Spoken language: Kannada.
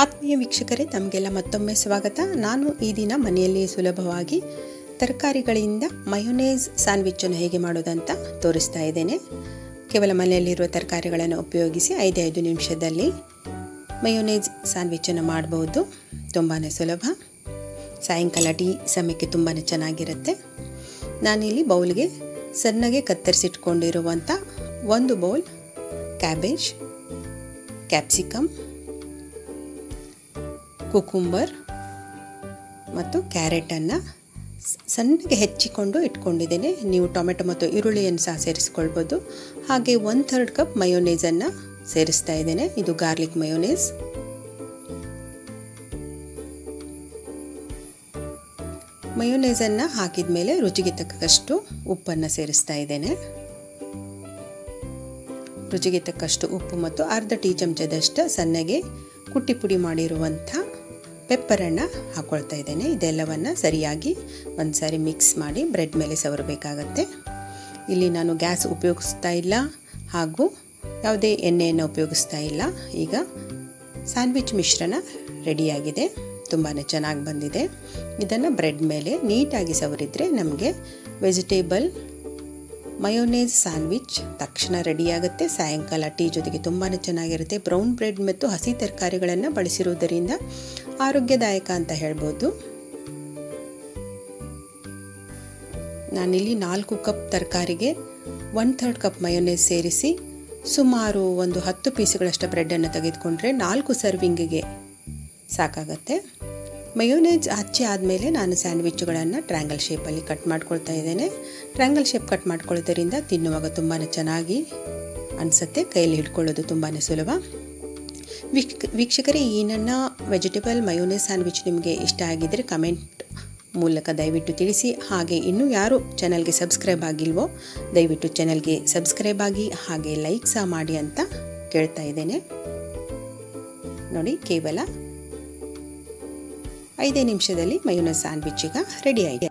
ಆತ್ಮೀಯ ವೀಕ್ಷಕರೇ, ತಮಗೆಲ್ಲ ಮತ್ತೊಮ್ಮೆ ಸ್ವಾಗತ. ನಾನು ಈ ದಿನ ಮನೆಯಲ್ಲಿ ಸುಲಭವಾಗಿ ತರಕಾರಿಗಳಿಂದ ಮಯೋನೇಸ್ ಸ್ಯಾಂಡ್ವಿಚನ್ನು ಹೇಗೆ ಮಾಡೋದಂತ ತೋರಿಸ್ತಾ ಇದ್ದೇನೆ. ಕೇವಲ ಮನೆಯಲ್ಲಿರುವ ತರಕಾರಿಗಳನ್ನು ಉಪಯೋಗಿಸಿ 5 ನಿಮಿಷದಲ್ಲಿ ಮಯೋನೇಸ್ ಸ್ಯಾಂಡ್ವಿಚನ್ನು ಮಾಡಬಹುದು. ತುಂಬಾ ಸುಲಭ. ಸಾಯಂಕಾಲ ಟೀ ಸಮಯಕ್ಕೆ ತುಂಬಾ ಚೆನ್ನಾಗಿರುತ್ತೆ. ನಾನಿಲ್ಲಿ ಬೌಲ್ಗೆ ಸಣ್ಣಗೆ ಕತ್ತರಿಸಿಟ್ಕೊಂಡಿರುವಂಥ 1 ಬೌಲ್ ಕ್ಯಾಬೇಜ್, ಕ್ಯಾಪ್ಸಿಕಮ್, ಕುಕುಂಬರ್ ಮತ್ತು ಕ್ಯಾರೆಟನ್ನು ಸಣ್ಣಗೆ ಹೆಚ್ಚಿಕೊಂಡು ಇಟ್ಕೊಂಡಿದ್ದೇನೆ. ನೀವು ಟೊಮೆಟೊ ಮತ್ತು ಈರುಳ್ಳಿಯನ್ನು ಸಹ ಸೇರಿಸ್ಕೊಳ್ಬೋದು. ಹಾಗೆ 1/3 ಕಪ್ ಮಯೋನೇಸನ್ನು ಸೇರಿಸ್ತಾ ಇದ್ದೇನೆ. ಇದು ಗಾರ್ಲಿಕ್ ಮಯೋನೇಸ್. ಮಯೋನೇಸನ್ನು ಹಾಕಿದ ಮೇಲೆ ರುಚಿಗೆ ತಕ್ಕಷ್ಟು ಉಪ್ಪನ್ನು ಸೇರಿಸ್ತಾ ಇದ್ದೇನೆ. ರುಚಿಗೆ ತಕ್ಕಷ್ಟು ಉಪ್ಪು ಮತ್ತು ಅರ್ಧ ಟೀ ಚಮಚದಷ್ಟು ಸಣ್ಣಗೆ ಕುಟ್ಟಿ ಪುಡಿ ಮಾಡಿರುವಂಥ ಪೆಪ್ಪರನ್ನು ಹಾಕ್ಕೊಳ್ತಾ ಇದ್ದೇನೆ. ಇದೆಲ್ಲವನ್ನು ಸರಿಯಾಗಿ ಒಂದು ಸಾರಿ ಮಿಕ್ಸ್ ಮಾಡಿ ಬ್ರೆಡ್ ಮೇಲೆ ಸವರಬೇಕಾಗತ್ತೆ. ಇಲ್ಲಿ ನಾನು ಗ್ಯಾಸ್ ಉಪಯೋಗಿಸ್ತಾ ಇಲ್ಲ ಹಾಗೂ ಯಾವುದೇ ಎಣ್ಣೆಯನ್ನು ಉಪಯೋಗಿಸ್ತಾ ಇಲ್ಲ. ಈಗ ಸ್ಯಾಂಡ್ವಿಚ್ ಮಿಶ್ರಣ ರೆಡಿಯಾಗಿದೆ. ತುಂಬಾ ಚೆನ್ನಾಗಿ ಬಂದಿದೆ. ಇದನ್ನು ಬ್ರೆಡ್ ಮೇಲೆ ನೀಟಾಗಿ ಸವರಿದರೆ ನಮಗೆ ವೆಜಿಟೇಬಲ್ ಮಯೋನೇಸ್ ಸ್ಯಾಂಡ್ವಿಚ್ ತಕ್ಷಣ ರೆಡಿಯಾಗುತ್ತೆ. ಸಾಯಂಕಾಲ ಟೀ ಜೊತೆಗೆ ತುಂಬಾ ಚೆನ್ನಾಗಿರುತ್ತೆ. ಬ್ರೌನ್ ಬ್ರೆಡ್ ಮತ್ತು ಹಸಿ ತರಕಾರಿಗಳನ್ನು ಬಳಸಿರುವುದರಿಂದ ಆರೋಗ್ಯದಾಯಕ ಅಂತ ಹೇಳ್ಬೋದು. ನಾನಿಲ್ಲಿ 4 ಕಪ್ ತರಕಾರಿಗೆ 1/3 ಕಪ್ ಮಯೋನೇಸ್ ಸೇರಿಸಿ ಸುಮಾರು ಒಂದು 10 ಪೀಸ್ಗಳಷ್ಟು ಬ್ರೆಡ್ಡನ್ನು ತೆಗೆದುಕೊಂಡ್ರೆ 4 ಸರ್ವಿಂಗಿಗೆ ಸಾಕಾಗತ್ತೆ. ಮಯೋನೇಸ್ ಹಚ್ಚಿ ಆದಮೇಲೆ ನಾನು ಸ್ಯಾಂಡ್ವಿಚ್ಗಳನ್ನು ಟ್ರ್ಯಾಂಗಲ್ ಶೇಪಲ್ಲಿ ಕಟ್ ಮಾಡ್ಕೊಳ್ತಾ ಇದ್ದೇನೆ. ಟ್ರ್ಯಾಂಗಲ್ ಶೇಪ್ ಕಟ್ ಮಾಡ್ಕೊಳ್ಳೋದರಿಂದ ತಿನ್ನುವಾಗ ತುಂಬಾ ಚೆನ್ನಾಗಿ ಅನಿಸುತ್ತೆ. ಕೈಯಲ್ಲಿ ಹಿಡ್ಕೊಳ್ಳೋದು ತುಂಬಾ ಸುಲಭ. ವೀಕ್ಷಕರೇ, ಈ ನನ್ನ ವೆಜಿಟೇಬಲ್ ಮಯೋನೇಸ್ ಸ್ಯಾಂಡ್ವಿಚ್ ನಿಮಗೆ ಇಷ್ಟ ಆಗಿದ್ದರೆ ಕಮೆಂಟ್ ಮೂಲಕ ದಯವಿಟ್ಟು ತಿಳಿಸಿ. ಹಾಗೆ ಇನ್ನೂ ಯಾರು ಚಾನಲ್ಗೆ ಸಬ್ಸ್ಕ್ರೈಬ್ ಆಗಿಲ್ವೋ ದಯವಿಟ್ಟು ಚಾನಲ್ಗೆ ಸಬ್ಸ್ಕ್ರೈಬ್ ಆಗಿ ಹಾಗೆ ಲೈಕ್ ಸಹ ಮಾಡಿ ಅಂತ ಕೇಳ್ತಾ ಇದ್ದೇನೆ. ನೋಡಿ, ಕೇವಲ 5 ನಿಮಿಷದಲ್ಲಿ ಮಯೋನೇಸ್ ಸ್ಯಾಂಡ್ವಿಚ್ ಈಗ ರೆಡಿ ಆಗಿದೆ.